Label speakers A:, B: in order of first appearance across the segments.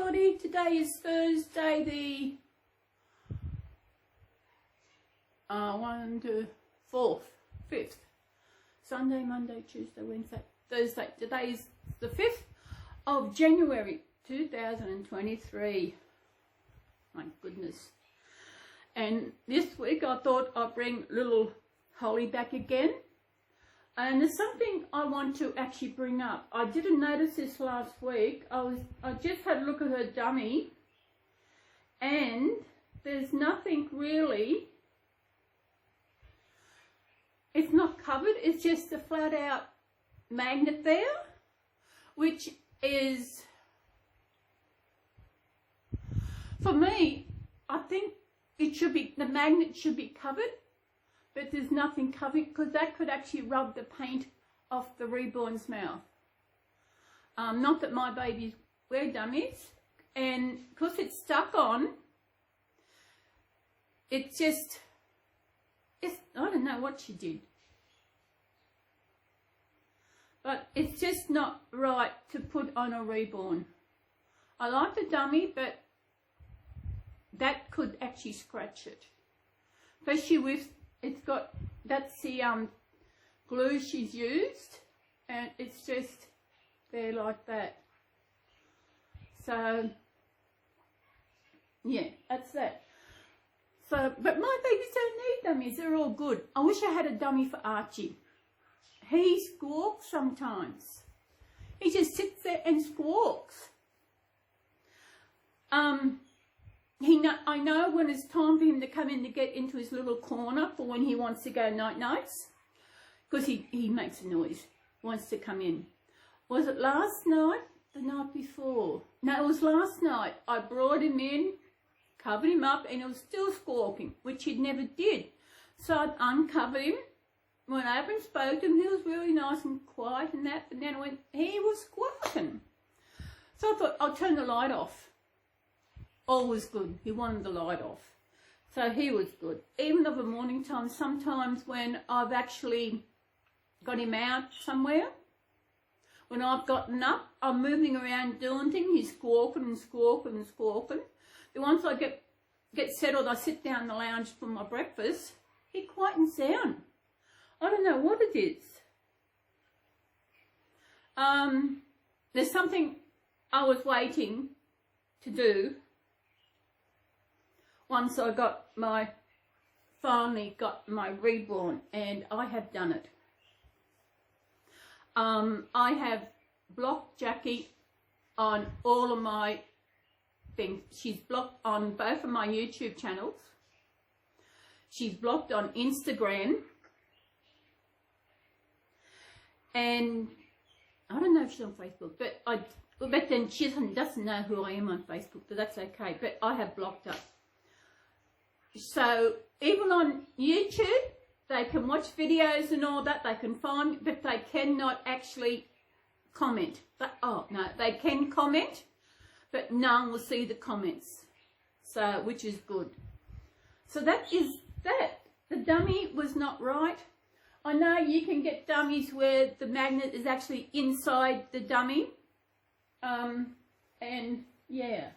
A: everybody. Today is Thursday, the 5th. Sunday, Monday, Tuesday, Wednesday, Thursday. Today is the 5th of January 2023. My goodness. And this week I thought I'd bring little Holly back again. And there's something I want to actually bring up. I didn't notice this last week. I just had a look at her dummy, and there's nothing really. It's not covered. It's just a flat out magnet there, which is, for me, I think it should be, the magnet should be covered. But there's nothing covering, because that could actually rub the paint off the Reborn's mouth. Not that my babies wear dummies, and because it's stuck on, it's just, I don't know what she did. But it's just not right to put on a Reborn. I like the dummy, but that could actually scratch it. Especially with, it's got, that's the glue she's used, and it's just there like that. So, yeah, that's that. So, but my babies don't need dummies, they're all good. I wish I had a dummy for Archie. He squawks sometimes. He just sits there and squawks. I know when it's time for him to come in to get into his little corner for when he wants to go night-nights, because he makes a noise, wants to come in. Was it last night? The night before? No, it was last night. I brought him in, covered him up, and he was still squawking, which he never did. So I uncovered him. When I even spoke to him, he was really nice and quiet and that, but then when he was squawking. So I thought, I'll turn the light off. All was good. He wanted the light off. So he was good. Even of the morning time, sometimes when I've actually got him out somewhere, when I've gotten up, I'm moving around doing things, he's squawking and squawking and squawking. Then once I get settled, I sit down in the lounge for my breakfast, he quietens down. I don't know what it is. There's something I was waiting to do. Once I finally got my Reborn, and I have done it. I have blocked Jackie on all of my things. She's blocked on both of my YouTube channels. She's blocked on Instagram. And I don't know if she's on Facebook, but then she doesn't know who I am on Facebook, but that's okay. But I have blocked her. So even on YouTube, they can watch videos and all that, they can find, but they cannot actually comment. But, oh no, they can comment, but no one will see the comments. So, which is good. So that is that. The dummy was not right. I know you can get dummies where the magnet is actually inside the dummy. And yeah.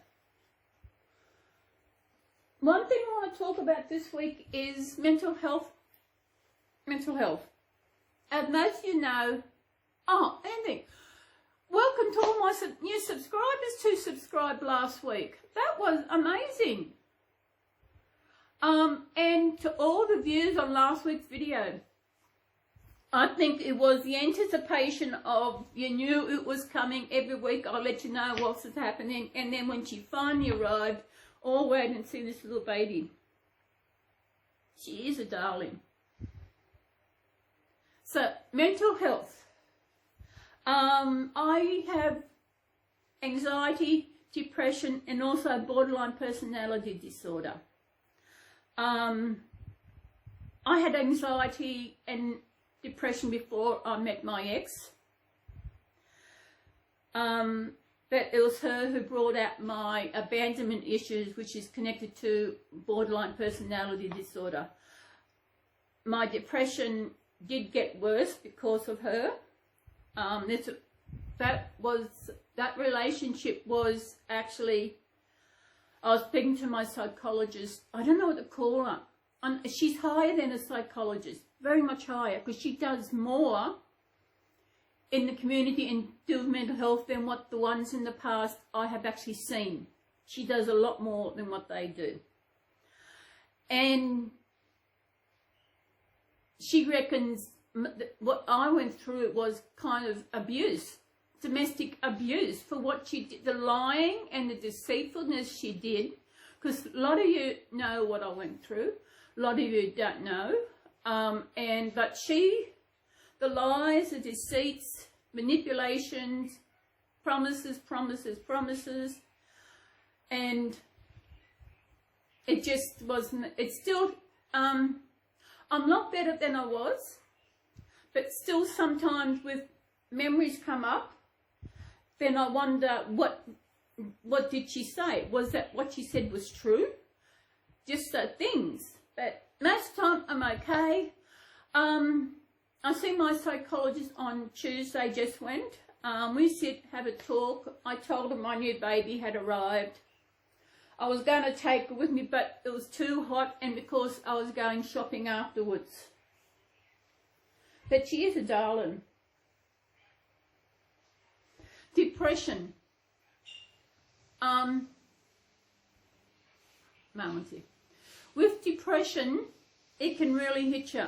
A: One thing I want to talk about this week is mental health. Mental health. As most of you know, Andy, welcome to all my new subscribers who subscribed last week. That was amazing. And to all the views on last week's video. I think it was the anticipation of, you knew it was coming every week. I'll let you know what's happening. And then when she finally arrived, all wait and see this little baby. She is a darling. So, mental health. I have anxiety, depression, and also borderline personality disorder. I had anxiety and depression before I met my ex. But it was her who brought out my abandonment issues, which is connected to borderline personality disorder. My depression did get worse because of her. that relationship was actually, I was speaking to my psychologist. I don't know what to call her. She's higher than a psychologist, very much higher, because she does more in the community and do with mental health than what the ones in the past I have actually seen. She does a lot more than what they do. And she reckons what I went through was kind of abuse, domestic abuse, for what she did, the lying and the deceitfulness she did. Because a lot of you know what I went through. A lot of you don't know. But the lies, the deceits, manipulations, promises, and it just wasn't, it's still, I'm not better than I was, but still sometimes with memories come up, then I wonder what did she say? Was that what she said was true? Just things. But most of the time I'm okay. I see my psychologist on Tuesday, just went. We sit, have a talk. I told her my new baby had arrived. I was going to take her with me, but it was too hot, and because I was going shopping afterwards. But she is a darling. Depression. With depression, it can really hit you.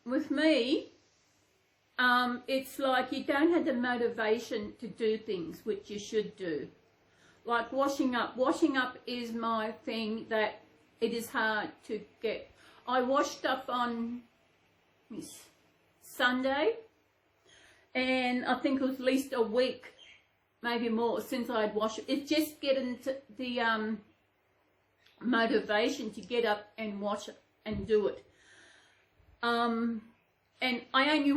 A: With me, it's like you don't have the motivation to do things which you should do. Like washing up. Washing up is my thing that it is hard to get. I washed up on Sunday, and I think it was at least a week, maybe more, since I had washed it. It's just getting to the motivation to get up and wash it and do it. And I only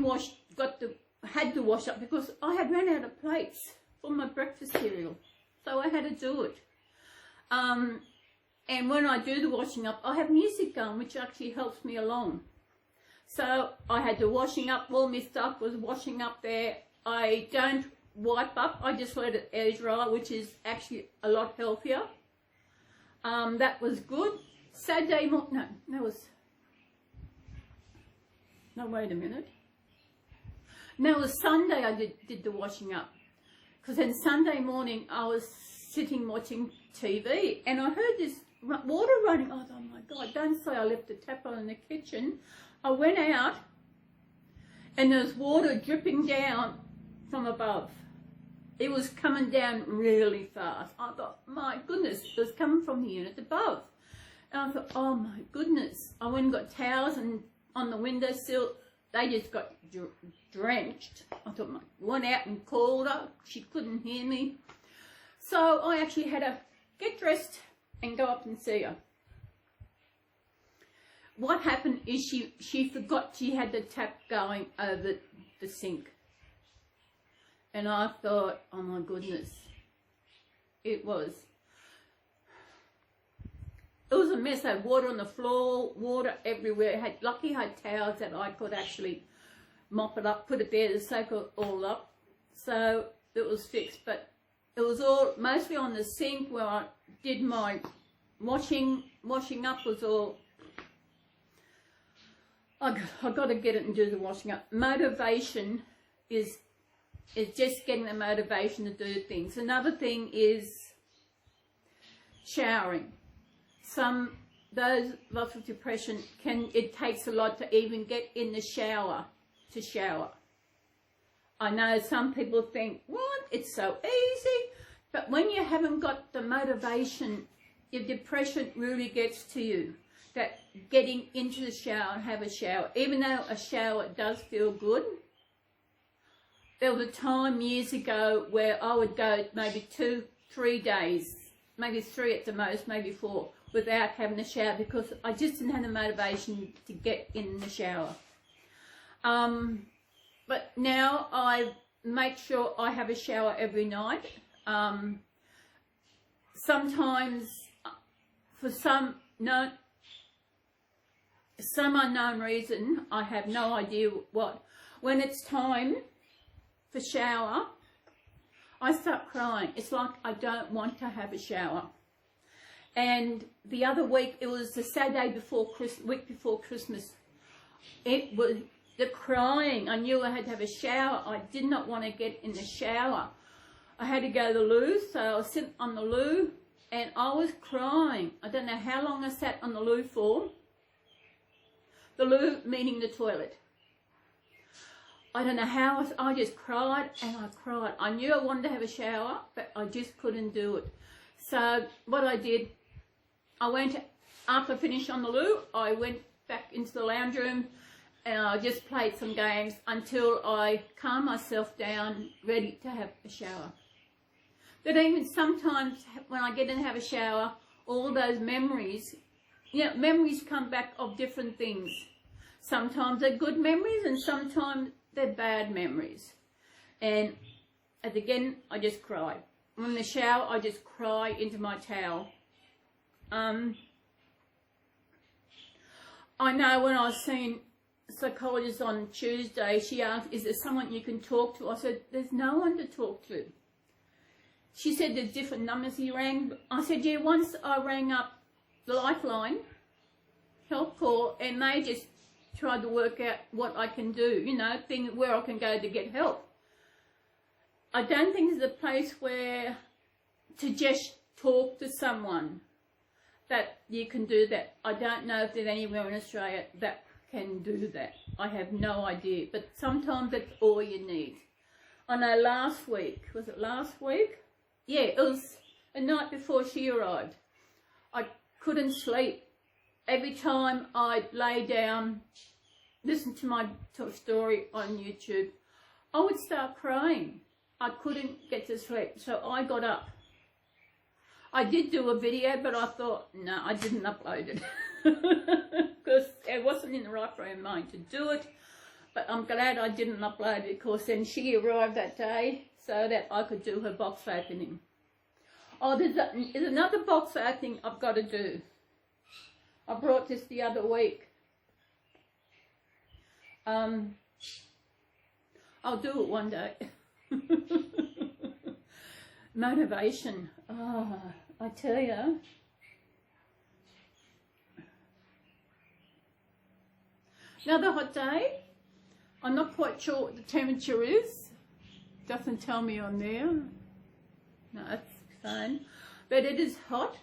A: had to wash up because I had run out of plates for my breakfast cereal, so I had to do it. And when I do the washing up, I have music going, which actually helps me along. So I had the washing up, all my stuff was washing up there. I don't wipe up, I just let it air dry, which is actually a lot healthier. That was good. Saturday morning, wait a minute. No, it was Sunday I did the washing up. Because then Sunday morning I was sitting watching TV and I heard this water running. I thought, oh my God, don't say I left the tap on in the kitchen. I went out and there was water dripping down from above. It was coming down really fast. I thought, my goodness, it was coming from the unit above. And I thought, oh my goodness. I went and got towels and on the windowsill, they just got drenched. I thought, I went out and called her. She couldn't hear me. So I actually had to get dressed and go up and see her. What happened is she forgot she had the tap going over the sink. And I thought, oh my goodness, it was a mess. I had water on the floor, water everywhere. Lucky I had towels that I could actually mop it up, put it there to soak it all up. So it was fixed, but it was all mostly on the sink where I did my washing up was all. I got to get it and do the washing up. Motivation is just getting the motivation to do things. Another thing is showering. Those lots of depression it takes a lot to even get in the shower to shower. I know some people think, what? It's so easy. But when you haven't got the motivation, your depression really gets to you. That getting into the shower and have a shower, even though a shower does feel good. There was a time years ago where I would go maybe 2-3 days, maybe 3 at the most, maybe 4, without having a shower because I just didn't have the motivation to get in the shower. But now I make sure I have a shower every night. Sometimes, for some unknown reason, I have no idea what. When it's time for shower, I start crying. It's like I don't want to have a shower. And the other week, it was the Saturday before week before Christmas. It was the crying. I knew I had to have a shower. I did not want to get in the shower. I had to go to the loo, so I was sitting on the loo and I was crying. I don't know how long I sat on the loo for. The loo meaning the toilet. I don't know how, I just cried and I cried. I knew I wanted to have a shower, but I just couldn't do it. So what I did, I went, after I finished on the loo, I went back into the lounge room and I just played some games until I calmed myself down, ready to have a shower. But even sometimes when I get in and have a shower, all those memories, memories come back of different things. Sometimes they're good memories and sometimes they're bad memories. And again, I just cry. In the shower, I just cry into my towel. I know when I was seeing a psychologist on Tuesday, she asked, is there someone you can talk to? I said, there's no one to talk to. She said there's different numbers you rang. I said, yeah, once I rang up the Lifeline, Health Call, and they just tried to work out what I can do, where I can go to get help. I don't think there's a place where to just talk to someone that you can do that. I don't know if there's anywhere in Australia that can do that. I have no idea, but sometimes that's all you need. I know last week, was it last week? Yeah, it was the night before she arrived. I couldn't sleep. Every time I'd lay down, listen to my story on YouTube, I would start crying. I couldn't get to sleep, so I got up. I did do a video, but I thought, no, I didn't upload it because I wasn't in the right frame of mind to do it. But I'm glad I didn't upload it because then she arrived that day so that I could do her box opening. Oh, there's another box opening I've got to do. I brought this the other week. I'll do it one day. Motivation. Oh, I tell you. Another hot day. I'm not quite sure what the temperature is. Doesn't tell me on there. No, it's fine. But it is hot.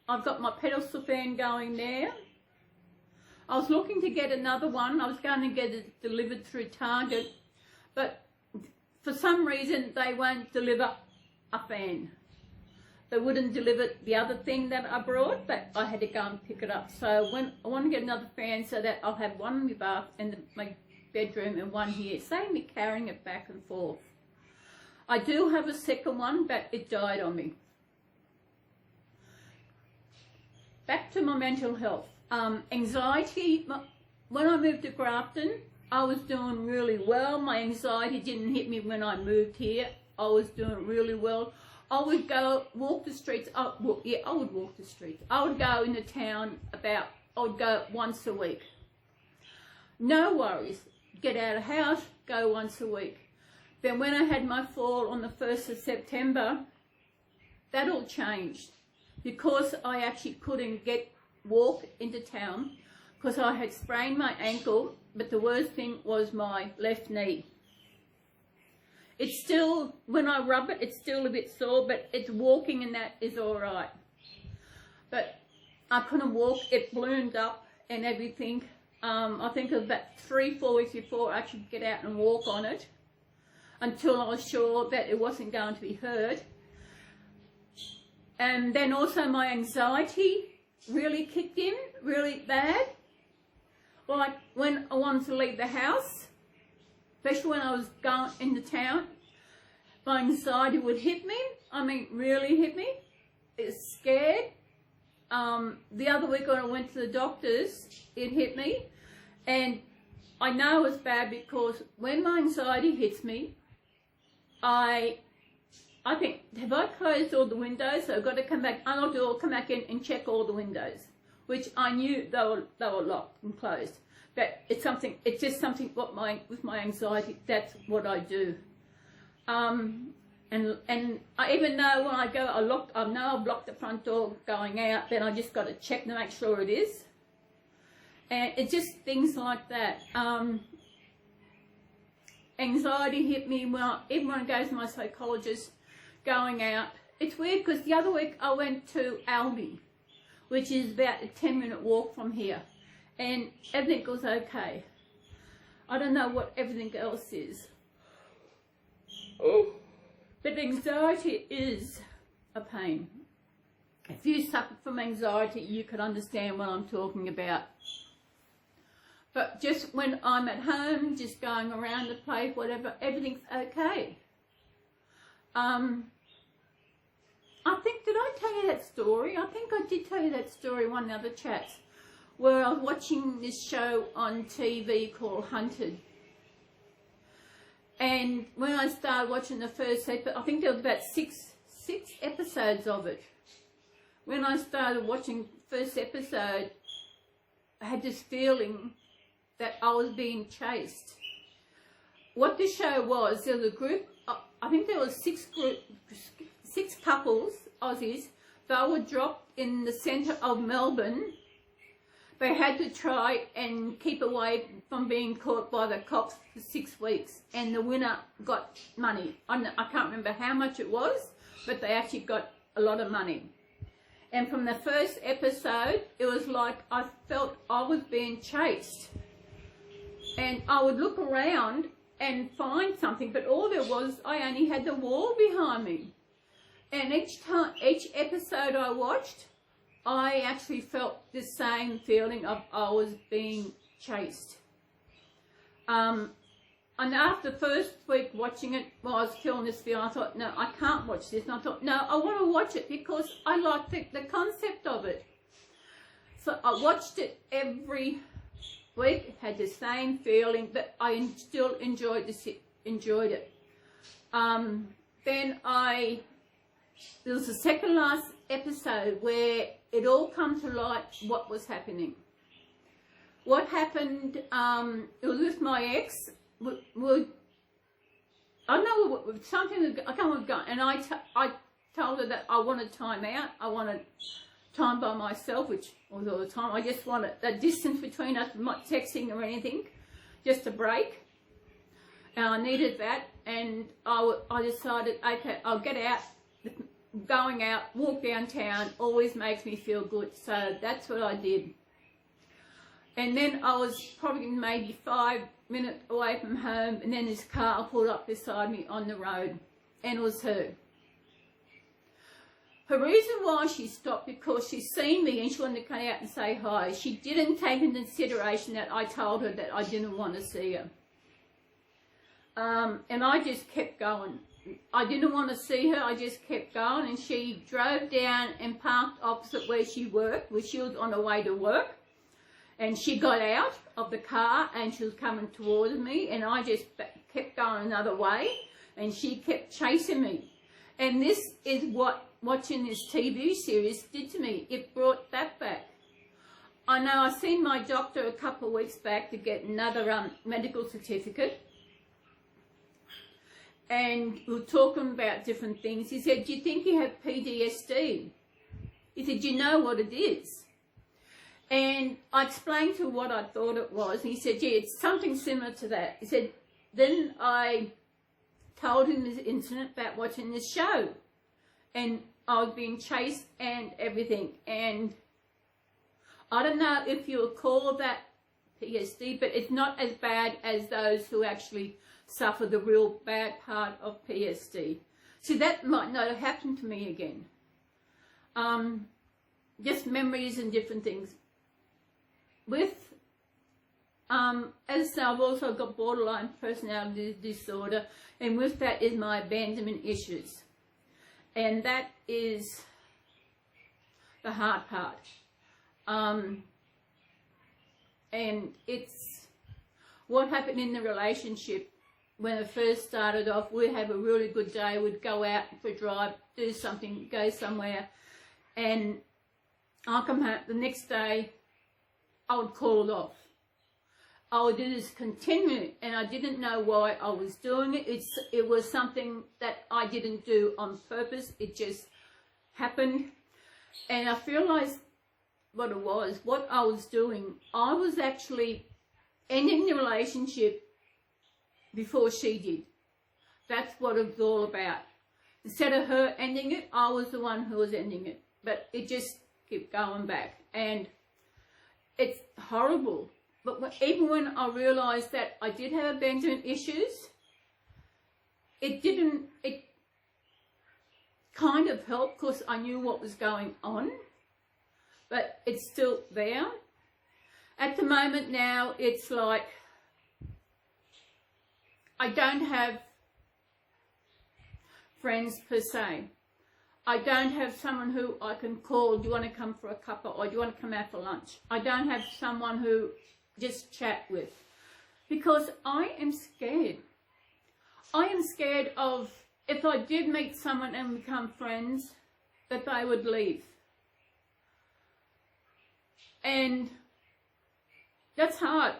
A: I've got my pedestal fan going there. I was looking to get another one. I was going to get it delivered through Target. But for some reason, they won't deliver a fan. They wouldn't deliver the other thing that I brought, but I had to go and pick it up. So when I want to get another fan so that I'll have one in my bath and my bedroom and one here. Save me carrying it back and forth. I do have a second one, but it died on me. Back to my mental health. Anxiety. When I moved to Grafton, I was doing really well. My anxiety didn't hit me when I moved here. I was doing really well. I would go walk the streets. I would walk the streets. I would go into town I would go once a week. No worries. Get out of the house, go once a week. Then when I had my fall on the 1st of September, that all changed. Because I actually couldn't walk into town because I had sprained my ankle, but the worst thing was my left knee. It's still, when I rub it, it's still a bit sore, but it's walking and that is all right. But I couldn't walk, it ballooned up and everything. I think it was about 3-4 weeks before I actually get out and walk on it until I was sure that it wasn't going to be hurt. And then also my anxiety really kicked in, really bad. Like when I wanted to leave the house, especially when I was going into town, my anxiety would hit me. I mean, really hit me. It's scared. The other week when I went to the doctors, it hit me. And I know it's bad because when my anxiety hits me, I think, have I closed all the windows? So I've got to come back, unlock the door, come back in and check all the windows, which I knew they were locked and closed. But it's just something with my anxiety, that's what I do. And I even know when I go, I know I've locked the front door going out, then I just got to check to make sure it is. And it's just things like that. Anxiety hit me even when I go to my psychologist going out. It's weird because the other week I went to Aldi, which is about a 10-minute walk from here, and everything was okay. I don't know what everything else is. But anxiety is a pain. If you suffer from anxiety, you can understand what I'm talking about. But just when I'm at home, just going around the place, whatever, everything's okay. I think, did I tell you that story? I think I did tell you that story in one of the other chats, where I was watching this show on TV called Hunted. And when I started watching the first episode, I think there was about six episodes of it. When I started watching the first episode, I had this feeling that I was being chased. What the show was, there was a group, I think there was six couples, Aussies. They were dropped in the centre of Melbourne. They had to try and keep away from being caught by the cops for 6 weeks, and the winner got money. I can't remember how much it was, but they actually got a lot of money. And from the first episode, it was like I felt I was being chased. And I would look around and find something, but all there was, I only had the wall behind me. And each episode I watched, I actually felt the same feeling of I was being chased. And after the first week watching it, while I was feeling this feeling, I thought, no, I can't watch this. And I thought, no, I want to watch it because I like the concept of it. So I watched it every week, had the same feeling, but I still enjoyed it. Then there was the second last episode where it all come to light what was happening. What happened, it was with my ex, I don't know, something, I can't remember, and I told her that I wanted time out, I wanted time by myself, which was all the time. I just wanted a distance between us, not texting or anything, just a break. And I needed that, and I decided, okay, I'll get out. Going out, walk downtown, always makes me feel good. So that's what I did. And then I was probably maybe 5 minutes away from home, and then this car pulled up beside me on the road, and it was her. Her reason why she stopped, because she's seen me and she wanted to come out and say hi. She didn't take into consideration that I told her that I didn't want to see her. And I just kept going. I didn't want to see her, I just kept going, and she drove down and parked opposite where she worked, where she was on her way to work. And she got out of the car and she was coming towards me, and I just kept going another way, and she kept chasing me. And this is what watching this TV series did to me. It brought that back. I know I seen my doctor a couple of weeks back to get another medical certificate. And we were talking about different things. He said, do you think you have PTSD? He said, do you know what it is? And I explained to him what I thought it was. And he said, yeah, it's something similar to that. He said, then I told him this incident about watching this show. And I was being chased and everything. And I don't know if you would call that PTSD, but it's not as bad as those who actually suffer the real bad part of PTSD. So that might not have happened to me again. Just memories and different things. With, as I say, I've also got borderline personality disorder, and with that is my abandonment issues. And that is the hard part. And it's what happened in the relationship. When it first started off, we'd have a really good day, we'd go out for a drive, do something, go somewhere, and I'll come home the next day, I would call it off. I would do this continually, and I didn't know why I was doing it. It was something that I didn't do on purpose. It just happened. And I realized what it was, what I was doing. I was actually ending the relationship before she did. That's what it was all about. Instead of her ending it, I was the one who was ending it. But it just kept going back. And it's horrible. But even when I realised that I did have abandonment issues, it kind of helped because I knew what was going on. But it's still there. At the moment now, it's like I don't have friends per se. I don't have someone who I can call, do you want to come for a cuppa, or do you want to come out for lunch? I don't have someone who just chat with, because I am scared. I am scared of, if I did meet someone and become friends, that they would leave. And that's hard.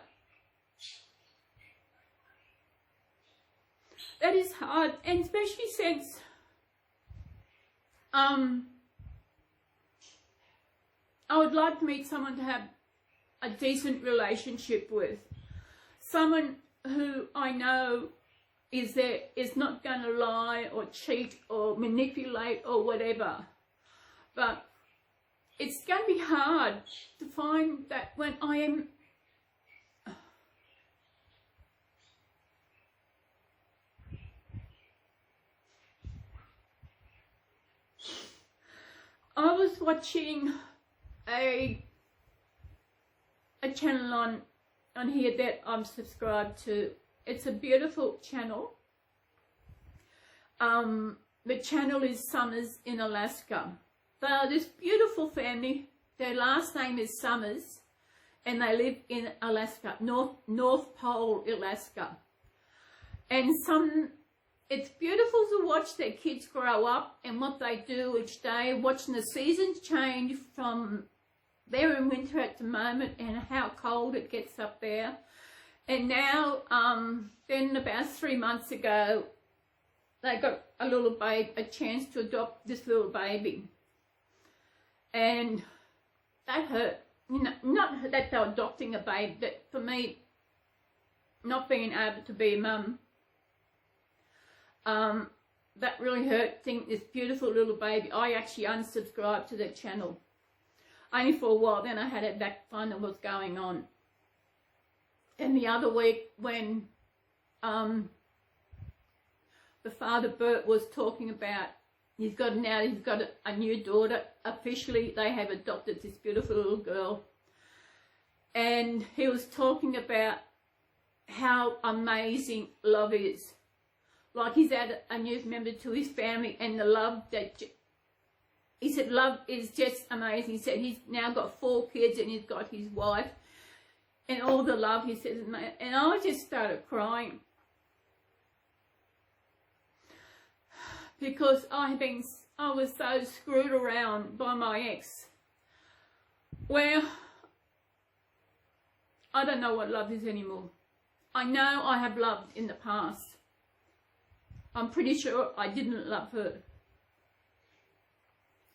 A: That is hard, and especially since I would like to meet someone to have a decent relationship with. Someone who I know is not going to lie or cheat or manipulate or whatever. But it's going to be hard to find that when I am... I was watching a channel on here that I'm subscribed to. It's a beautiful channel. The channel is Summers in Alaska. They are this beautiful family. Their last name is Summers, and they live in Alaska, North Pole, Alaska. And it's beautiful to watch their kids grow up and what they do each day, watching the seasons change from there in winter at the moment and how cold it gets up there. And now, then about 3 months ago, they got a chance to adopt this little baby. And that hurt. You know, not that they're adopting a baby, but for me, not being able to be a mum, that really hurt. Think this beautiful little baby. I actually unsubscribed to that channel. Only for a while, then I had it back to find out what's going on. And the other week when the father Bert was talking about he's got a new daughter. Officially they have adopted this beautiful little girl. And he was talking about how amazing love is. Like he's added a new member to his family, and the love that he said love is just amazing. He said he's now got 4 kids and he's got his wife, and all the love, he says, and I just started crying because I was so screwed around by my ex, where I don't know what love is anymore. I know I have loved in the past. I'm pretty sure I didn't love her.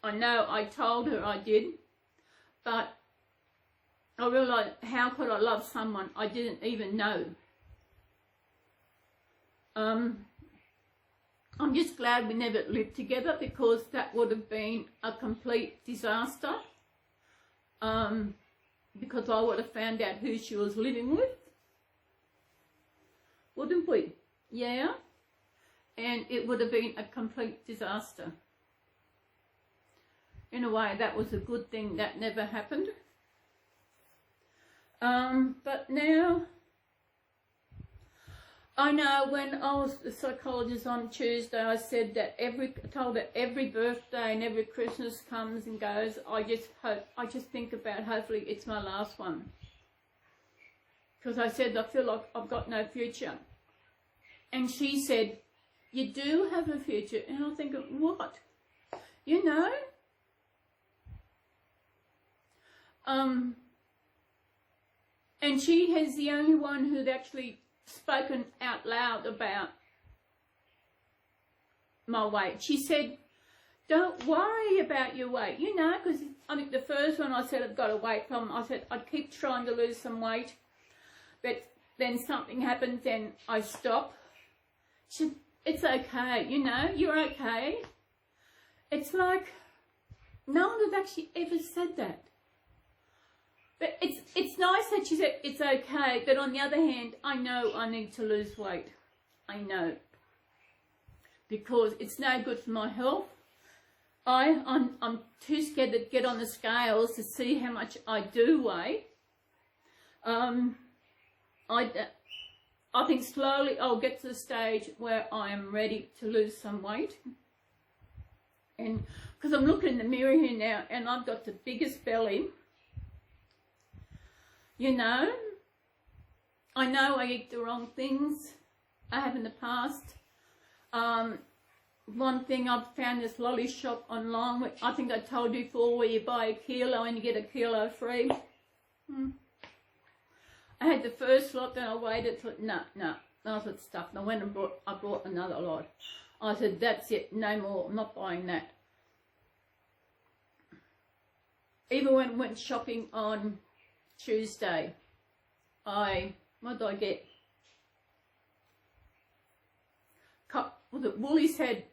A: I know I told her I did, but I realised, how could I love someone I didn't even know? I'm just glad we never lived together, because that would have been a complete disaster. Because I would have found out who she was living with. Wouldn't we? Yeah. And it would have been a complete disaster. In a way, that was a good thing that never happened. But now, I know when I was the psychologist on Tuesday, I said that told that every birthday and every Christmas comes and goes, I just think about, hopefully it's my last one. Because I said, I feel like I've got no future. And she said, you do have a future. And I think, what? You know? And she is the only one who'd actually spoken out loud about my weight. She said, don't worry about your weight, you know, because I think the first one I said I've got a weight problem. I said I'd keep trying to lose some weight, but then something happens and I stop. She said, it's okay, you know, you're okay. It's like, no one has actually ever said that. But it's nice that she said it's okay, but on the other hand, I know I need to lose weight. I know. Because it's no good for my health. I'm too scared to get on the scales to see how much I do weigh. I think slowly I'll get to the stage where I am ready to lose some weight. And because I'm looking in the mirror here now and I've got the biggest belly. You know I eat the wrong things. I have in the past. One thing I've found this lolly shop online, which I think I told you before, where you buy a kilo and you get a kilo free. I had the first lot, then I waited till no, I was stuffed. And I went and bought another lot. I said, that's it, no more, I'm not buying that. Even when I went shopping on Tuesday, what did I get? The Woolies had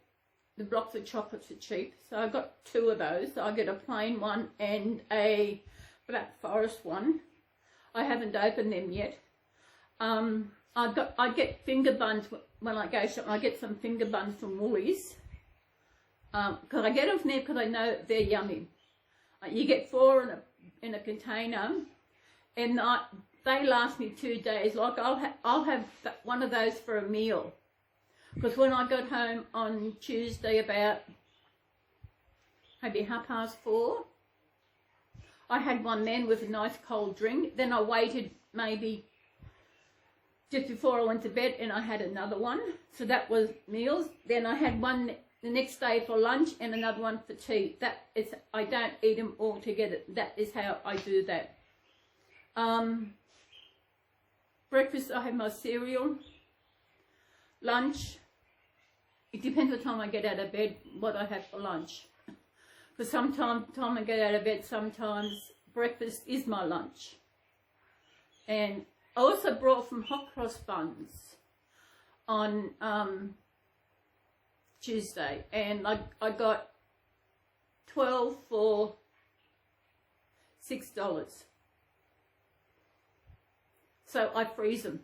A: the blocks of chocolates for cheap, so I got 2 of those. So I get a plain one and a Black Forest one. I haven't opened them yet. I get finger buns when I go shopping. I get some finger buns from Woolies because I get them from there because I know they're yummy. You get 4 in a container, and they last me 2 days. Like I'll have one of those for a meal. Because when I got home on Tuesday about maybe 4:30, I had one then with a nice cold drink. Then I waited maybe just before I went to bed and I had another one. So that was meals. Then I had one the next day for lunch and another one for tea. That is, I don't eat them all together. That is how I do that. Breakfast, I have my cereal. Lunch, it depends what time I get out of bed, what I have for lunch. Because sometimes I get out of bed, sometimes breakfast is my lunch. And I also brought from hot cross buns on Tuesday, and I got 12 for $6. So I freeze them.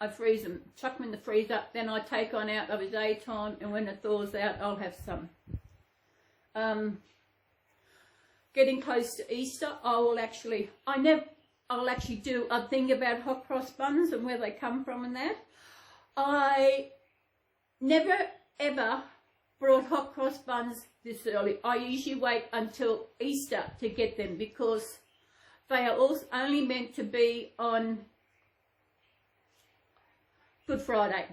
A: I freeze them, chuck them in the freezer, then I take on out of the daytime, and when it thaws out, I'll have some. Getting close to Easter, I'll actually do a thing about hot cross buns and where they come from and that. I never ever brought hot cross buns this early. I usually wait until Easter to get them because they are also only meant to be on Good Friday.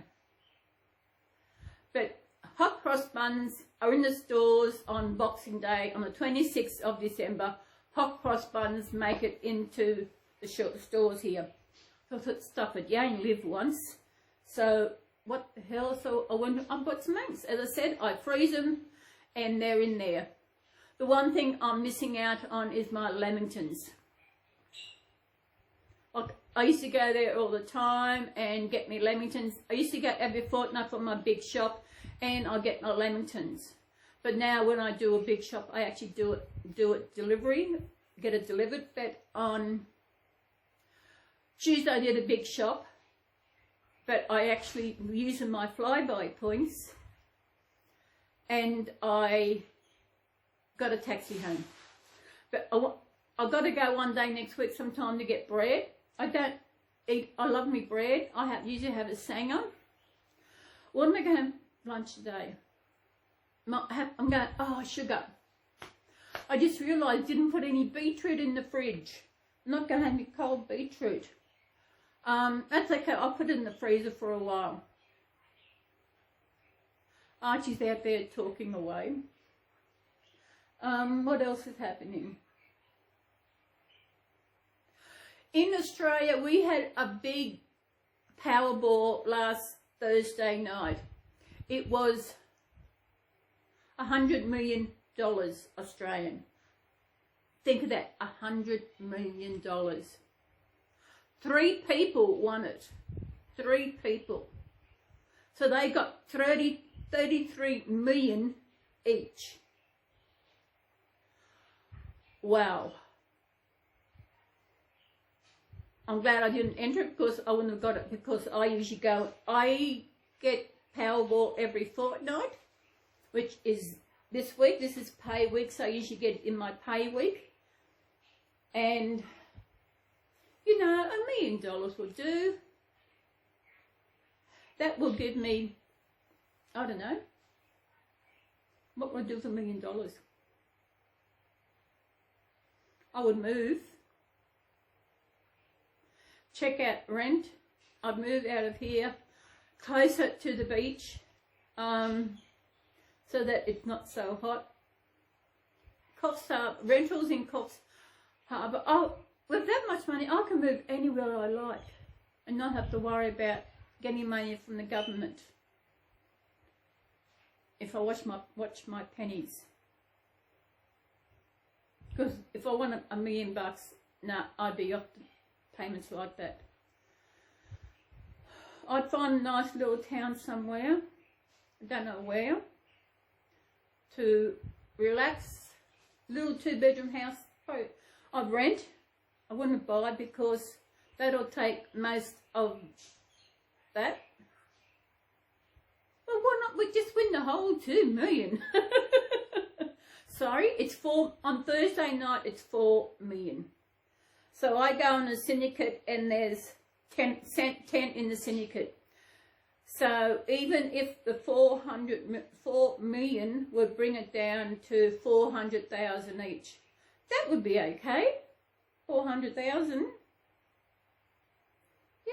A: But hot cross buns are in the stores on Boxing Day on the 26th of December. Hot cross buns make it into the stores here. So I thought, stuff it, you only live once. So what the hell? So I've got some eggs. As I said, I freeze them and they're in there. The one thing I'm missing out on is my lamingtons. I used to go there all the time and get me lamingtons. I used to go every fortnight for my big shop and I get my lamingtons. But now when I do a big shop, I actually do it delivery, get it delivered. But on Tuesday I did a big shop, but I actually using my flyby points and I got a taxi home. But I've got to go one day next week sometime to get bread. I don't eat, I love me bread. I usually have a sanger. What am I going for lunch today? I'm going, oh, sugar. I just realised I didn't put any beetroot in the fridge. I'm not going to have any cold beetroot. That's okay, I'll put it in the freezer for a while. Archie's out there talking away. What else is happening? In Australia, we had a big Powerball last Thursday night. It was $100 million Australian. Think of that, $100 million. 3 people won it. 3 people. So they got 33 million each. Wow. I'm glad I didn't enter it because I wouldn't have got it, because I get Powerball every fortnight, which is this week. This is pay week, so I usually get it in my pay week. And, you know, $1 million will do. That will give me, I don't know, what would I do for $1 million? I would move. Check out rent. I'd move out of here, closer to the beach, so that it's not so hot. Coffs Harbour, rentals in Coffs Harbour. Oh, with that much money, I can move anywhere I like and not have to worry about getting money from the government. If I watch my pennies. Because if I want $1 million, nah, I'd be off the payments like that. I'd find a nice little town somewhere, I don't know where, to relax. Little 2-bedroom house. I'd rent. I wouldn't buy because that'll take most of that. Well, why not we just win the whole 2 million? Sorry, it's on Thursday night it's 4 million. So I go on a syndicate and there's 10 in the syndicate. So even if the 4 million would bring it down to 400,000 each, that would be okay. 400,000.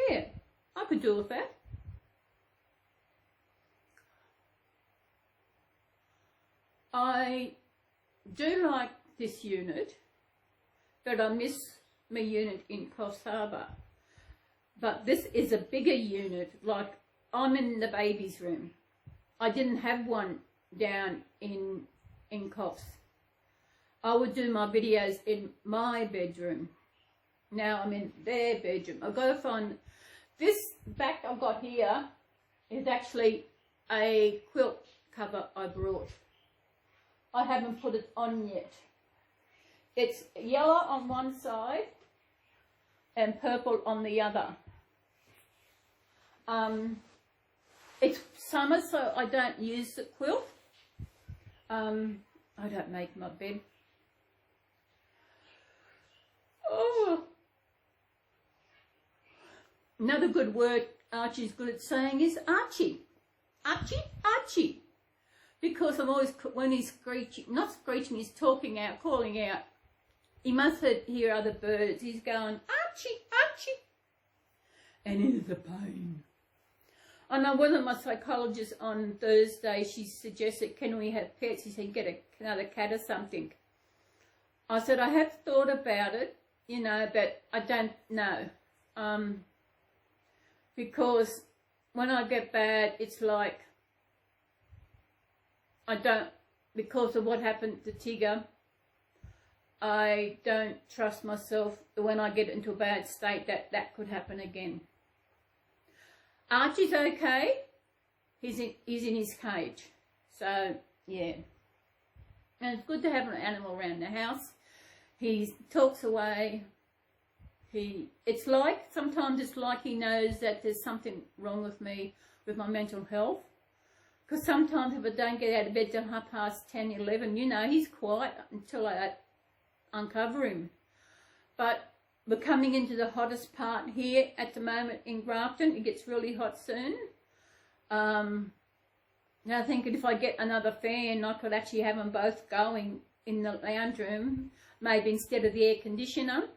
A: Yeah, I could do with that. I do like this unit, but I miss my unit in Coffs Harbour. But this is a bigger unit, like I'm in the baby's room. I didn't have one down in Coffs. I would do my videos in my bedroom. Now I'm in their bedroom. I've got to find, this back I've got here is actually a quilt cover I brought. I haven't put it on yet. It's yellow on one side and purple on the other. It's summer, so I don't use the quilt. I don't make my bed. Oh. Another good word Archie's good at saying is Archie. Archie, Archie. Because I'm always, when he's screeching, not screeching, he's talking out, calling out. He must hear other birds. He's going, Archie, Archie. And it is a pain. I know one of my psychologists on Thursday, she suggested, can we have pets? He said, get another cat or something. I said, I have thought about it, you know, but I don't know. Because when I get bad, it's like, because of what happened to Tigger, I don't trust myself when I get into a bad state that could happen again. Archie's okay. He's in his cage. So, yeah. And it's good to have an animal around the house. He talks away. It's like, sometimes it's like he knows that there's something wrong with me, with my mental health. Because sometimes if I don't get out of bed till 10:30, 11, you know, he's quiet until I uncover him. But we're coming into the hottest part here at the moment in Grafton. It gets really hot soon. Now I think if I get another fan, I could actually have them both going in the lounge room, maybe instead of the air conditioner,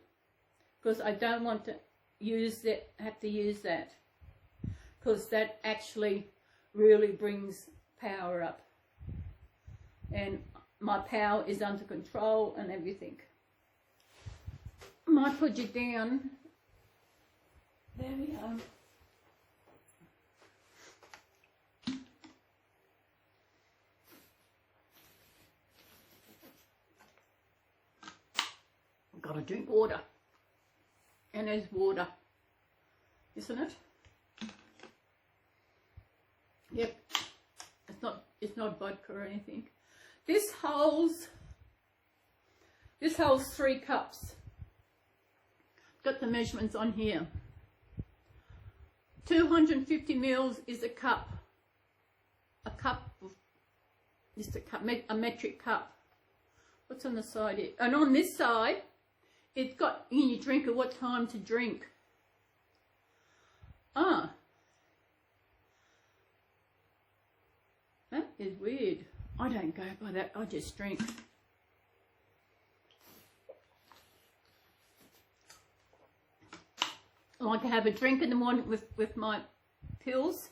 A: because I don't want to have to use that, because that actually really brings power up, and my power is under control and everything. I might put you down there we go. I've got to drink water. And there's water, isn't it? Yep. It's not vodka or anything. This holds 3 cups. Got the measurements on here. 250 mils is a cup. A cup of, just a cup, a metric cup. What's on the side here? And on this side, it's got in your drinker what time to drink. Ah. That is weird. I don't go by that, I just drink. I like to have a drink in the morning with my pills.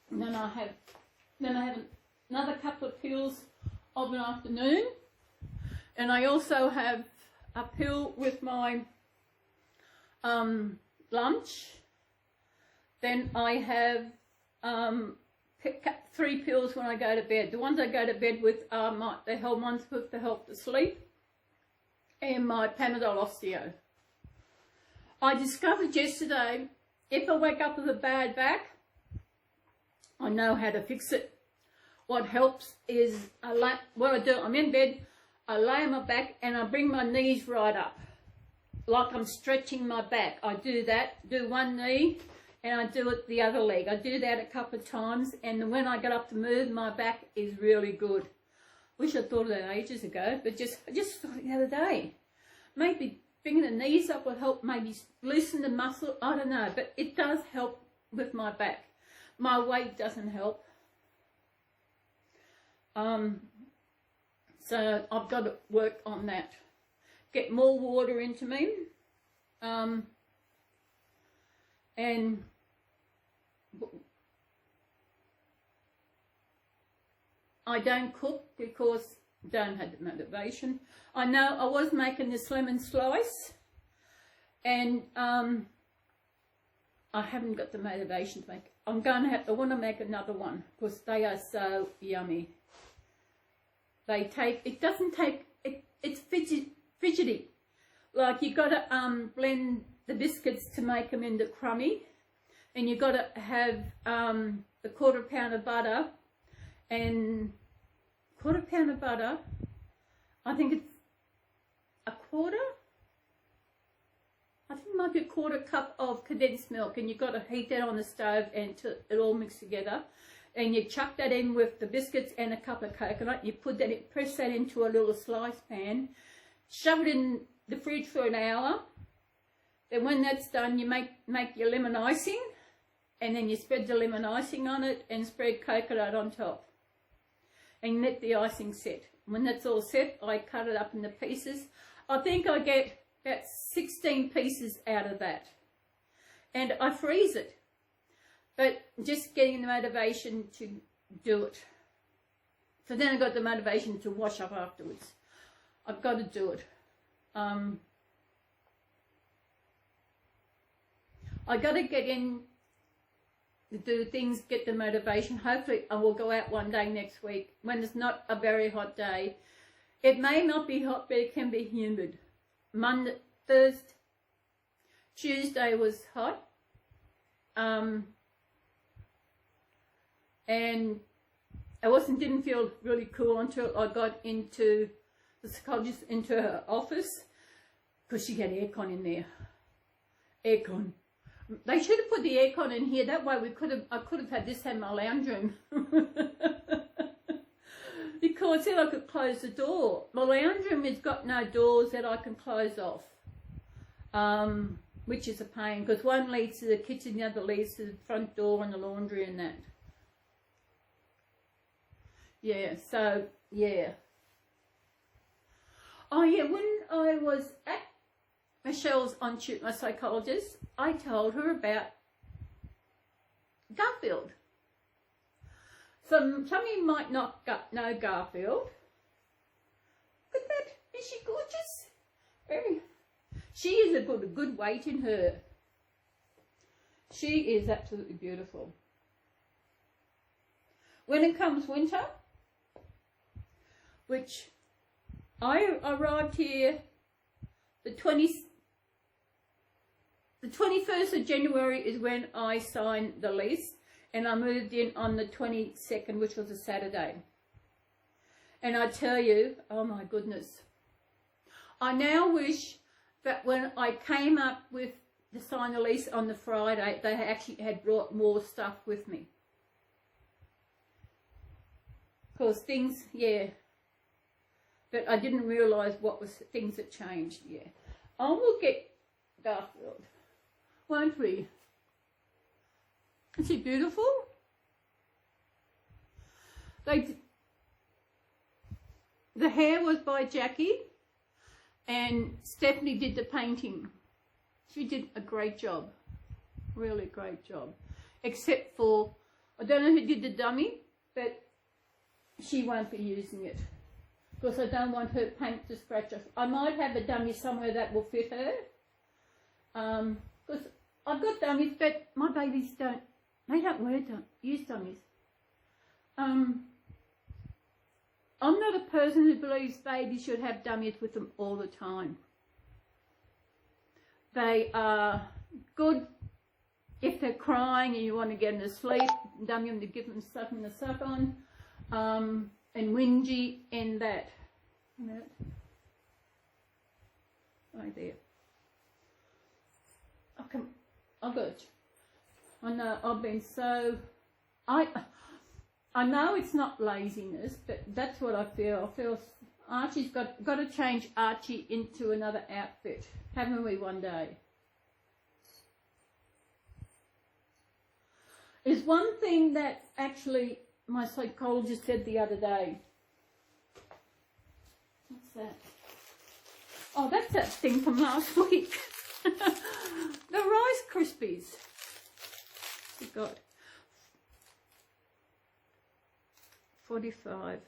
A: And then I have another couple of pills of an afternoon. And I also have a pill with my lunch. Then I have 3 pills when I go to bed. The ones I go to bed with are the ones with to help to sleep and my Panadol Osteo. I discovered yesterday, if I wake up with a bad back, I know how to fix it. What helps is, what I do, I'm in bed, I lay on my back and I bring my knees right up, like I'm stretching my back. I do that, do one knee, and I do it the other leg. I do that a couple of times, and when I get up to move, my back is really good. Wish I thought of that ages ago, but I just thought the other day. Maybe bringing the knees up will help, maybe loosen the muscle, I don't know, but it does help with my back. My weight doesn't help. So I've got to work on that. Get more water into me. And I don't cook because I don't have the motivation. I know I was making this lemon slice, and I haven't got the motivation to make it. I want to make another one because they are so yummy. It's fidgety. Like you got to blend the biscuits to make them into crummy, and you got to have the 1/4 pound of butter, and 1/4 pound of butter, I think it's a quarter, I think it might be a 1/4 cup of condensed milk, and you've got to heat that on the stove until it all mixes together. And you chuck that in with the biscuits and a cup of coconut. You put that in, press that into a little slice pan, shove it in the fridge for an hour. Then when that's done, you make your lemon icing, and then you spread the lemon icing on it and spread coconut on top. And let the icing set. When that's all set, I cut it up into pieces. I think I get about 16 pieces out of that. And I freeze it. But just getting the motivation to do it. So then I got the motivation to wash up afterwards. I've got to do it. I got to get in to do things, get the motivation. Hopefully I will go out one day next week when it's not a very hot day. It may not be hot, but it can be humid. Monday, Thursday, Tuesday was hot. And I didn't feel really cool until I got into the psychologist, into her office, because she had aircon in there. Aircon. They should have put the aircon in here. That way I could have had this in my lounge room. Because then I could close the door. My lounge room has got no doors that I can close off. Which is a pain, because one leads to the kitchen, the other leads to the front door and the laundry and that. Yeah, so, yeah. Oh, yeah, when I was at Michelle's on my psychologist, I told her about Garfield. Some of you might not know Garfield. Look at that. Is she gorgeous? Very. She is a good weight in her. She is absolutely beautiful. When it comes winter, which I arrived here the 21st of January is when I signed the lease, and I moved in on the 22nd, which was a Saturday. And I tell you, oh my goodness, I now wish that when I came up with to sign the lease on the Friday, they actually had brought more stuff with me. Because things, yeah, but I didn't realise what was things that changed, yeah. I will get Garfield, won't we? Is she beautiful? The hair was by Jackie, and Stephanie did the painting. She did a great job, really great job. Except for, I don't know who did the dummy, but she won't be using it. Because I don't want her paint to scratch off. I might have a dummy somewhere that will fit her. Because I've got dummies, but my babies don't use dummies. I'm not a person who believes babies should have dummies with them all the time. They are good if they're crying and you want to get them to sleep, dummy them to give them something to suck on, and whingy and that. Right there. I've got it. I know I've been so, I know it's not laziness, but that's what I feel. I feel Archie's got to change Archie into another outfit, haven't we, one day? There's one thing that actually my psychologist said the other day. What's that? Oh, that's that thing from last week. The Rice Krispies. We got 45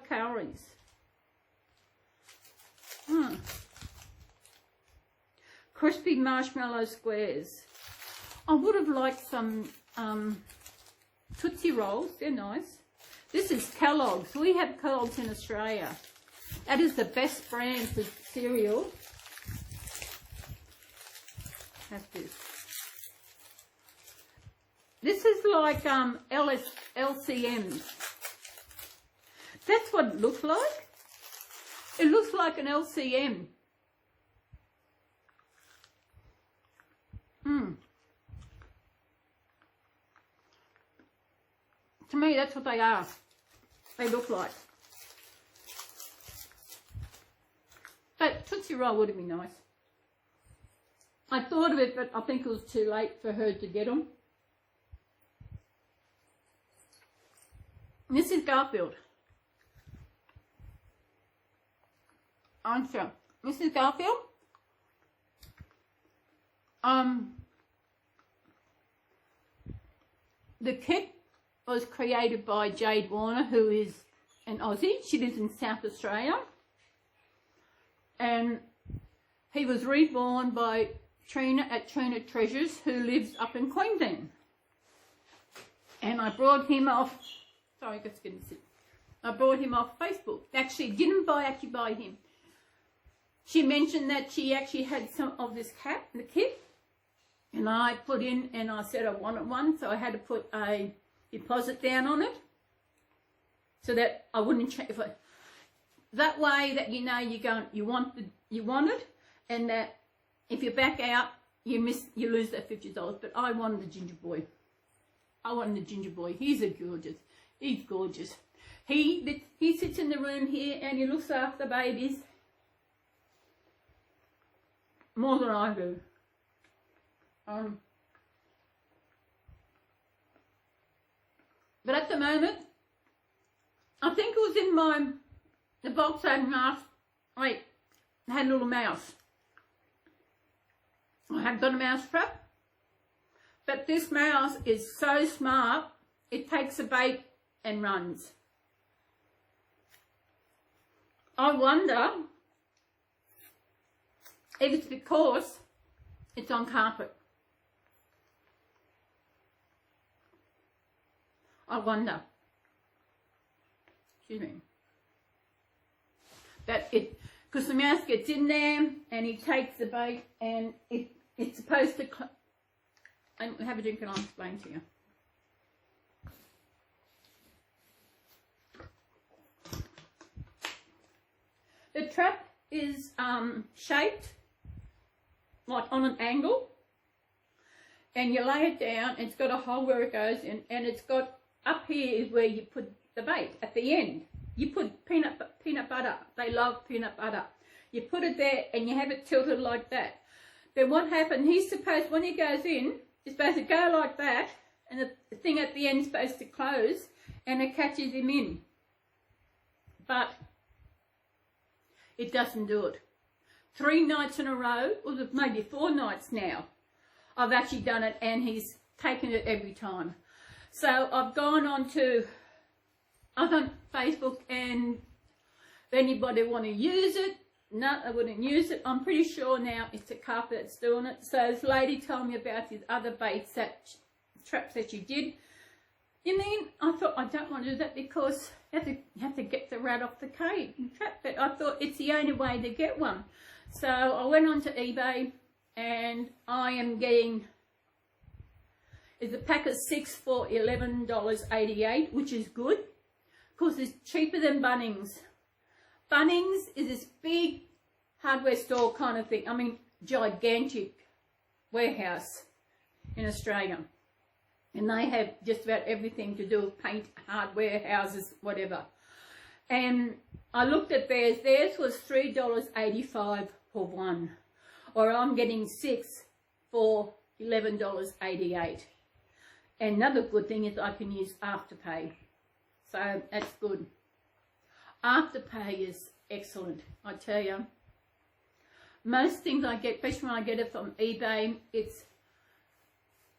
A: calories. Crispy marshmallow squares. I would have liked some Tootsie Rolls. They're nice. This is Kellogg's. We have Kellogg's in Australia. That is the best brand for cereal. That's this. This is like LCMs. That's what it looks like. It looks like an LCM. To me, that's what they are. They look like. But Tootsie Roll would have been nice. I thought of it, but I think it was too late for her to get them. This is Garfield. Answer. This is Garfield. The kit was created by Jade Warner, who is an Aussie. She lives in South Australia. And he was reborn by Trina at Trina Treasures, who lives up in Queensland. And I brought him off, sorry, let's get him sit. I brought him off Facebook. Actually, didn't buy him. She mentioned that she actually had some of this cat in the kit. And I put in, and I said I wanted one, so I had to put a deposit down on it. So that I wouldn't change. That way that you know you want it, and that if you back out, you lose that $50. But I wanted the ginger boy. He's gorgeous. He sits in the room here and he looks after babies more than I do. But at the moment, I think it was in the box I had mouse. Wait, I had a little mouse. I had got a mouse trap. But this mouse is so smart, it takes a bait and runs. I wonder if it's because It's on carpet. I wonder. Excuse me. That it, because the mouse gets in there and he takes the bait and it's supposed to. Have a drink and I'll explain to you. The trap is shaped like on an angle, and you lay it down. It's got a hole where it goes in, and it's got up here is where you put the bait at the end. You put peanut butter. They love peanut butter. You put it there and you have it tilted like that. Then what happened? He's supposed, when he goes in, he's supposed to go like that, and the thing at the end is supposed to close, and it catches him in. But it doesn't do it. 3 nights in a row, or maybe 4 nights now, I've actually done it, and he's taken it every time. So I've gone on Facebook, and if anybody want to use it, no, I wouldn't use it. I'm pretty sure now it's a carpet that's doing it. So this lady told me about these other baits, traps that you did. You mean, I thought, I don't want to do that because you have to get the rat off the cage and trap it. I thought it's the only way to get one. So I went onto eBay, and I am getting, it's a pack of 6 for $11.88, which is good. Of course, it's cheaper than Bunnings. Bunnings is this big hardware store kind of thing. I mean, gigantic warehouse in Australia. And they have just about everything to do with paint, hardware, houses, whatever. And I looked at theirs. Theirs was $3.85 for one. Or I'm getting 6 for $11.88. And another good thing is I can use Afterpay. So that's good. Afterpay is excellent, I tell you. Most things I get, especially when I get it from eBay, it's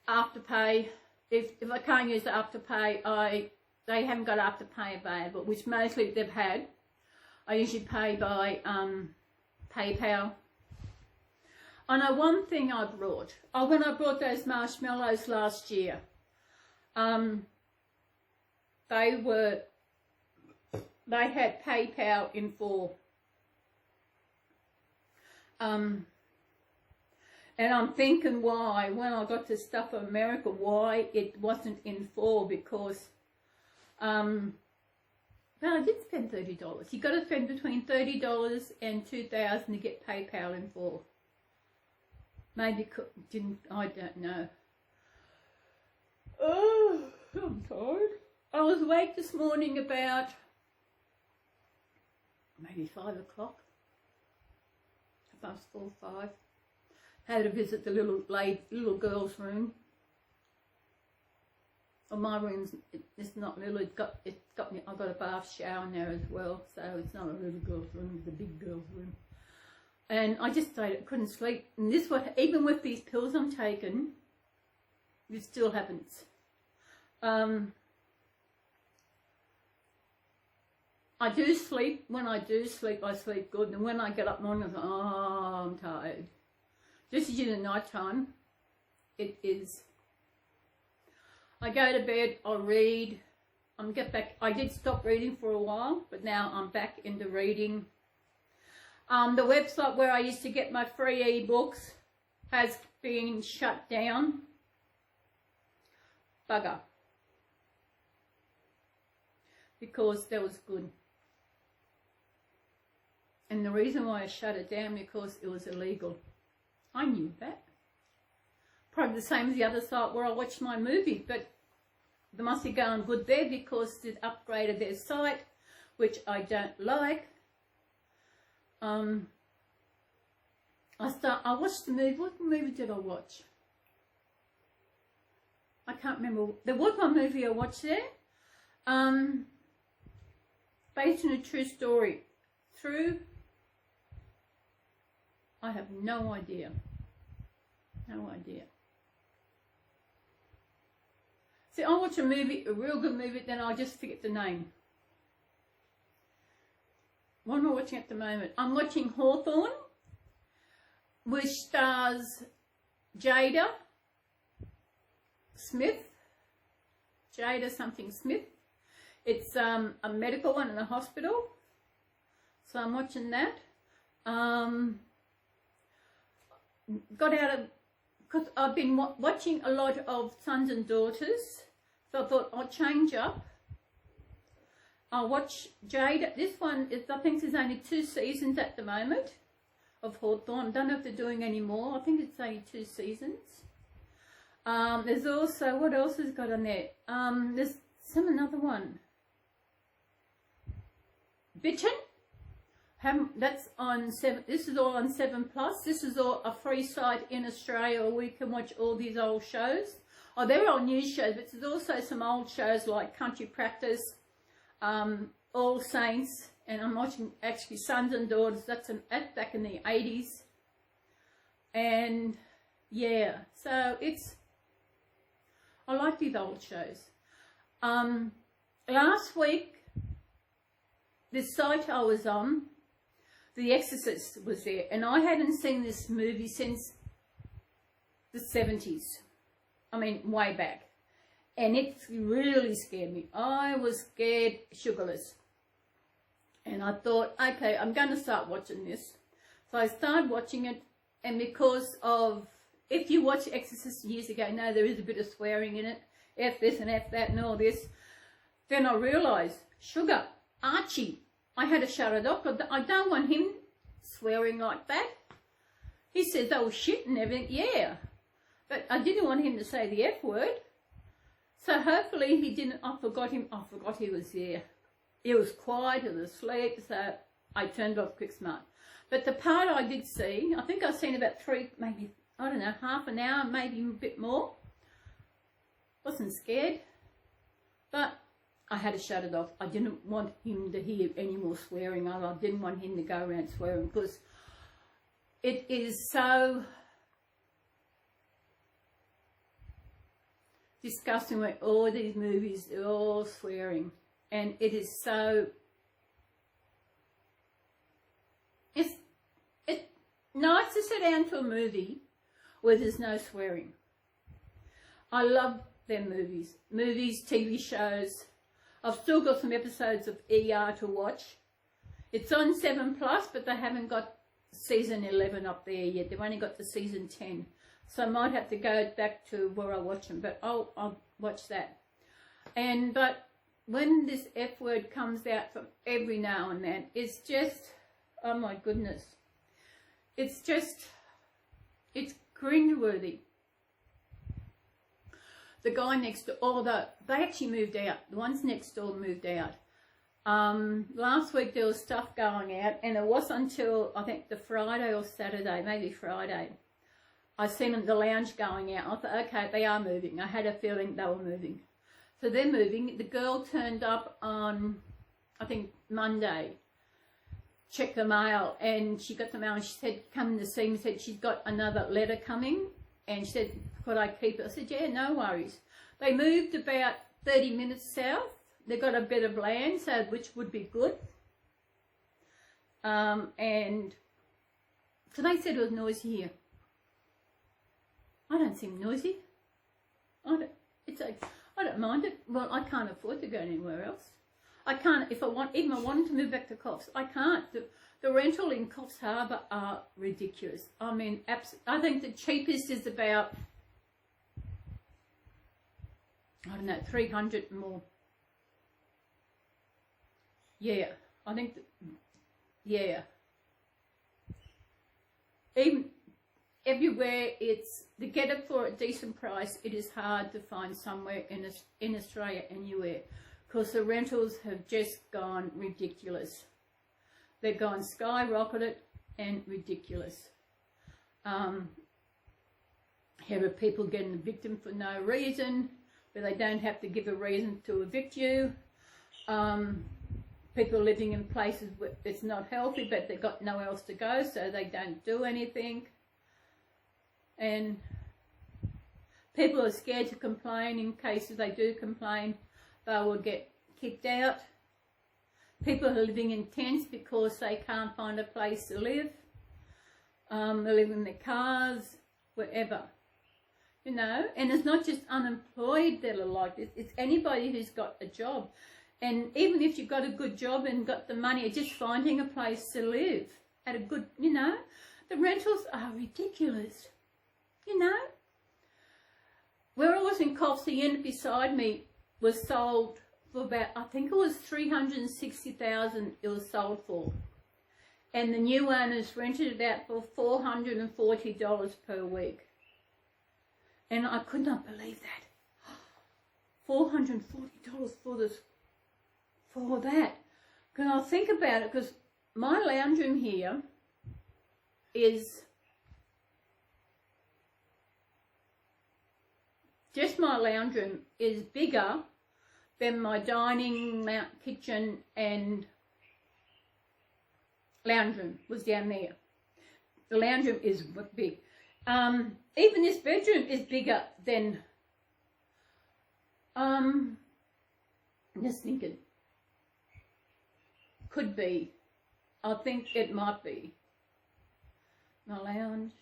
A: Afterpay. If I can't use Afterpay, they haven't got Afterpay available, which mostly they've had. I usually pay by PayPal. I know one thing I brought. When I brought those marshmallows last year, they had PayPal in full. And I'm thinking why, when I got to stuff from America, why it wasn't in full, because, well, I did spend $30. You got to spend between $30 and $2,000 to get PayPal in full. Maybe didn't, I don't know. Oh, I'm tired. I was awake this morning about maybe 5 o'clock. Past 4 or 5. Had to visit the little girl's room. Well, my room's, it's not little. It's got me. I've got a bath shower in there as well, so it's not a little girl's room. It's a big girl's room. And I just stayed. Couldn't sleep. And this what, even with these pills I'm taking, it still happens. I do sleep. When I do sleep, I sleep good. And when I get up in the morning, I go, oh, I'm tired. Just as in the night time, it is. I go to bed, I read, I did stop reading for a while, but now I'm back into reading. The website where I used to get my free ebooks has been shut down. Bugger. Because that was good. And the reason why I shut it down, because it was illegal. I knew that. Probably the same as the other site where I watched my movie, but they must be going good there because they've upgraded their site, which I don't like. I watched the movie. What movie did I watch? I can't remember. There was one movie I watched there. Based on a true story. I have no idea. No idea. See, I'll watch a movie, a real good movie, then I'll just forget the name. What am I watching at the moment? I'm watching Hawthorne, which stars Jada Smith. Jada something Smith. It's a medical one in a hospital. So I'm watching that. Got out of, because I've been watching a lot of Sons and Daughters. So I thought I'll change up. I'll watch Jada. This one is, I think there's only 2 seasons at the moment of Hawthorne. Don't know if they're doing any more. I think it's only 2 seasons. There's also, what else has got on there? There's another one. Bitchin'. That's on 7. This is all on 7+. This is all a free site in Australia where we can watch all these old shows. Oh, they're all news shows, but there's also some old shows like Country Practice, All Saints, and I'm watching actually Sons and Daughters. That's back in the 80s. And yeah, so I like these old shows. Last week, this site I was on, The Exorcist was there, and I hadn't seen this movie since the 70s. I mean, way back. And it really scared me. I was scared sugarless. And I thought, okay, I'm going to start watching this. So I started watching it, and because of, if you watch Exorcist years ago, no, there is a bit of swearing in it. F this and F that and all this. Then I realised, sugar, Archie, I had to shut it off. I don't want him swearing like that. He says, oh shit and everything, yeah. But I didn't want him to say the F word. So hopefully he didn't, I forgot he was there. He was quiet, he was asleep, so I turned off quick smart. But the part I did see, I think I've seen about 3, maybe, I don't know, half an hour, maybe a bit more. Wasn't scared, but I had to shut it off. I didn't want him to hear any more swearing. I didn't want him to go around swearing because it is so disgusting with all these movies. They're all swearing, and it is so. It's nice to sit down to a movie where there's no swearing. I love them movies, TV shows. I've still got some episodes of ER to watch. It's on 7+, but they haven't got season 11 up there yet. They've only got the season 10. So I might have to go back to where I watch them, but I'll watch that. But when this F word comes out from every now and then, it's just, oh my goodness. It's cringeworthy. The guy next door, they actually moved out. The ones next door moved out. Last week there was stuff going out, and it wasn't until, I think, the Friday or Saturday, maybe Friday, I seen them, the lounge going out. I thought, okay, they are moving. I had a feeling they were moving. So they're moving. The girl turned up on, I think, Monday, checked the mail, and she got the mail, and she said, come to see me, said she's got another letter coming. And she said, could I keep it? I said, yeah, no worries. They moved about 30 minutes south. They got a bit of land, so which would be good. And so they said it was noisy here. I don't seem noisy. I don't mind it. Well, I can't afford to go anywhere else. I can't, even if I wanted to move back to Coffs, I can't. The rental in Coffs Harbour are ridiculous. I mean, I think the cheapest is about, I don't know, 300 more. Yeah, I think, yeah. Even everywhere, to get it for a decent price, it is hard to find somewhere in Australia anywhere, because the rentals have just gone ridiculous. They've gone skyrocketed and ridiculous. Here are people getting evicted for no reason, but they don't have to give a reason to evict you. People living in places where it's not healthy, but they've got nowhere else to go, so they don't do anything. And people are scared to complain. In case if they do complain, they will get kicked out. People are living in tents because they can't find a place to live. They live in their cars, wherever. you know, and it's not just unemployed that are like this, it's anybody who's got a job. And even if you've got a good job and got the money, it's just finding a place to live at a good, you know, the rentals are ridiculous, you know. Where I was in Coffs, the unit beside me was sold for about, I think it was $360,000 it was sold for. And the new owners rented it out for $440 per week. And I could not believe that. $440 for that. Can I think about it? Because my lounge room here is just my lounge room is bigger than my dining, kitchen and lounge room was down there. The lounge room is big. Even this bedroom is bigger than, I'm just thinking, could be. I think it might be. My lounge.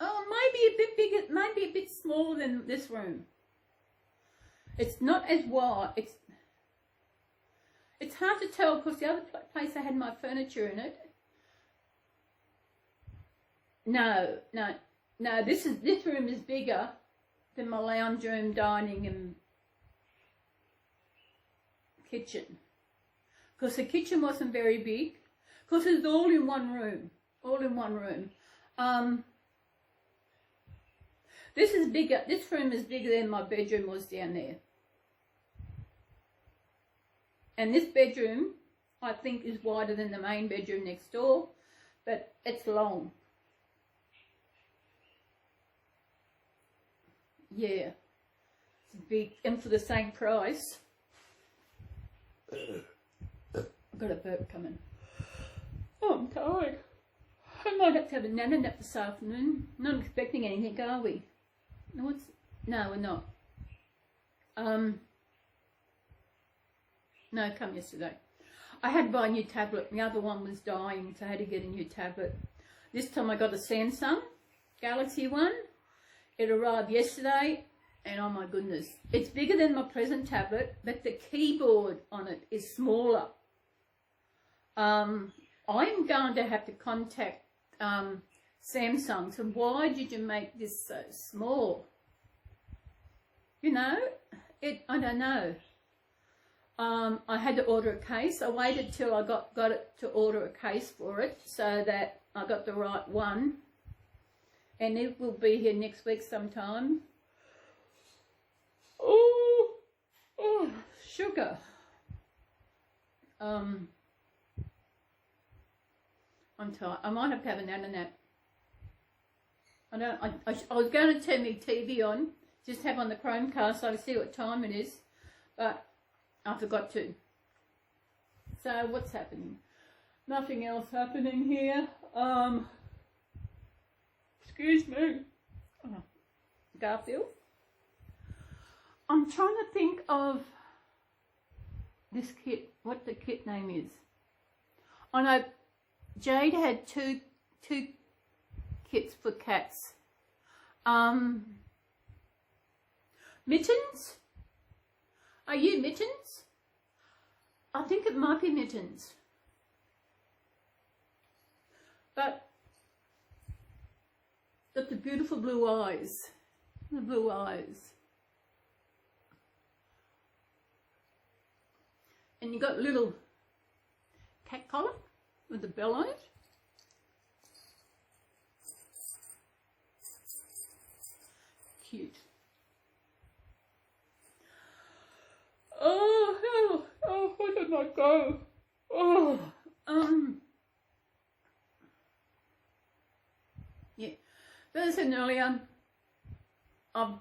A: Oh, maybe a bit bigger, maybe a bit smaller than this room. It's not as wide. It's hard to tell because the other place I had my furniture in it. No. This room is bigger than my lounge room, dining, and kitchen. Because the kitchen wasn't very big. Because it's all in one room. All in one room. This is bigger. This room is bigger than my bedroom was down there. And this bedroom, I think, is wider than the main bedroom next door, but it's long. Yeah, it's big, and for the same price. I've got a burp coming. Oh, I'm tired. I might have to have a nana nap this afternoon. Not expecting anything, are we? No, we're not. No, come yesterday. I had to buy a new tablet. The other one was dying, so I had to get a new tablet. This time I got a Samsung Galaxy one. It arrived yesterday, and oh my goodness. It's bigger than my present tablet, but the keyboard on it is smaller. I'm going to have to contact Samsung. So why did you make this so small? You know, I don't know. I had to order a case. I waited till I got it to order a case for it so that I got the right one. And it will be here next week sometime. Oh, sugar. I'm tired. I might have to have a nana nap. I was going to turn my TV on, just have on the Chromecast so I can see what time it is, but I forgot to. So what's happening? Nothing else happening here. Excuse me. Oh, Garfield. I'm trying to think of this kit, what the kit name is. I know Jade had two kits for cats. Mittens? Are you Mittens? I think it might be Mittens. But got the beautiful blue eyes. The blue eyes. And you got a little cat collar with the bell on it. Cute. Oh, where did I go? Oh, yeah. As I said earlier, I've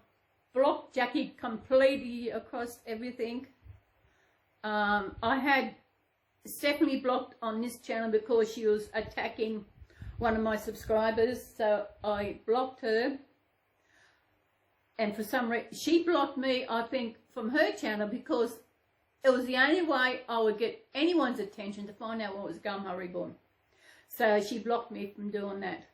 A: blocked Jackie completely across everything. I had Stephanie blocked on this channel because she was attacking one of my subscribers, so I blocked her. And for some reason, she blocked me, I think, from her channel because it was the only way I would get anyone's attention to find out what was going on with Reborn. So she blocked me from doing that.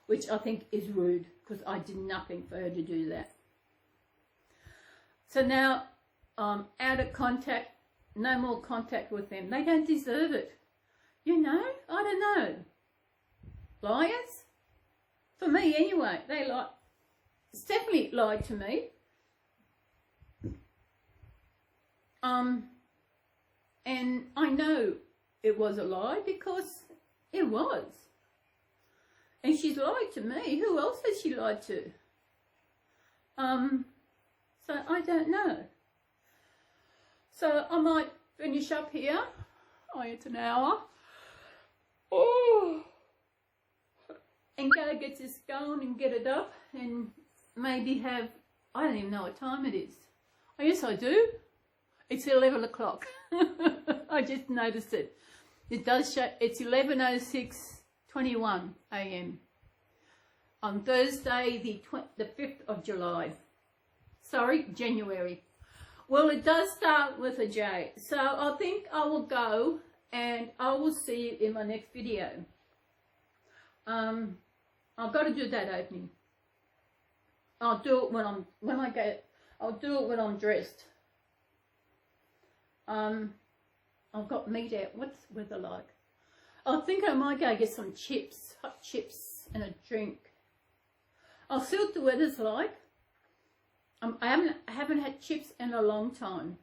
A: which I think is rude because I did nothing for her to do that. So now I'm out of contact, no more contact with them. They don't deserve it. You know, I don't know. Liars? For me anyway, they definitely lied to me. And I know it was a lie because it was. And she's lied to me. Who else has she lied to? So I don't know. So I might finish up here. Oh, it's an hour. Oh. And go get this going and get it up and maybe have, I don't even know what time it is. Oh, yes, I do. It's 11 o'clock. I just noticed it. It does show, it's 11:06:21 a.m. on Thursday, the 5th of July. Sorry, January. Well, it does start with a J. So I think I will go and I will see you in my next video. I've got to do that opening. I'll do it I'll do it when I'm dressed. I've got meat out. What's the weather like? I think I might go get some chips, hot chips and a drink. I'll see what the weather's like. I haven't had chips in a long time.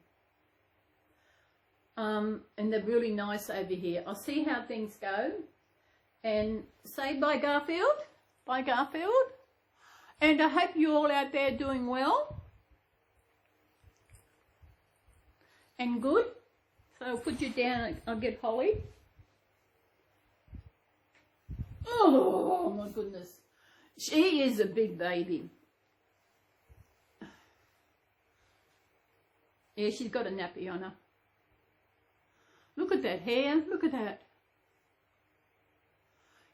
A: And they're really nice over here. I'll see how things go. And say bye, Garfield. Bye, Garfield. And I hope you all out there doing well. And good. So I'll put you down. I'll get Holly. Oh my goodness. She is a big baby. Yeah, she's got a nappy on her. Look at that hair. Look at that.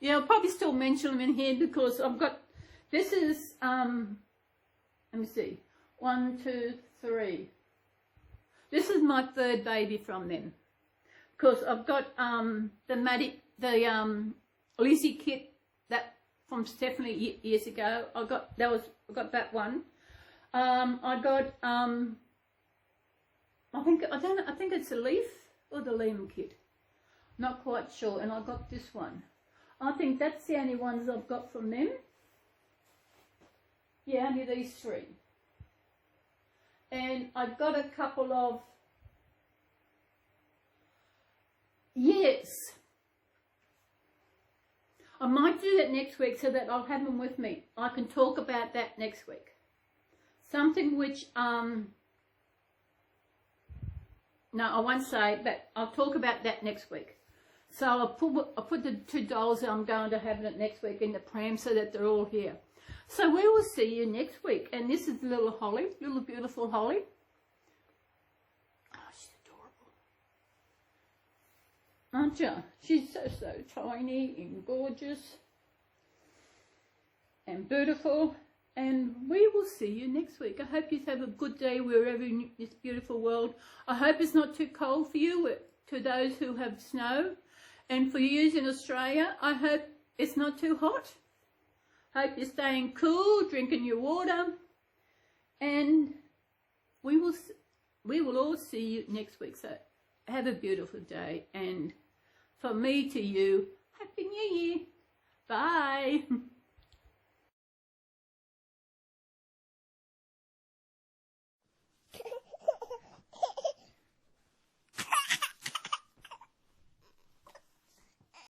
A: Yeah, I'll probably still mention them in here because I've got, this is, let me see, 1, 2, 3. This is my third baby from them. Because I've got the Lizzie kit that from Stephanie years ago. I got that one. I got I think it's a leaf or the Liam kit. Not quite sure. And I got this one. I think that's the only ones I've got from them. Yeah, only these 3. And I've got a couple of, yes. I might do that next week so that I'll have them with me. I can talk about that next week. Something which, no, I won't say, but I'll talk about that next week. So I'll put the 2 dolls that I'm going to have it next week in the pram so that they're all here. So we will see you next week. And this is little Holly, little beautiful Holly. Oh, she's adorable. Aren't you? She's so tiny and gorgeous and beautiful. And we will see you next week. I hope you have a good day wherever in this beautiful world. I hope it's not too cold for you, to those who have snow. And for you in Australia, I hope it's not too hot. Hope you're staying cool, drinking your water. And we will all see you next week. So have a beautiful day. And from me to you, Happy New Year. Bye.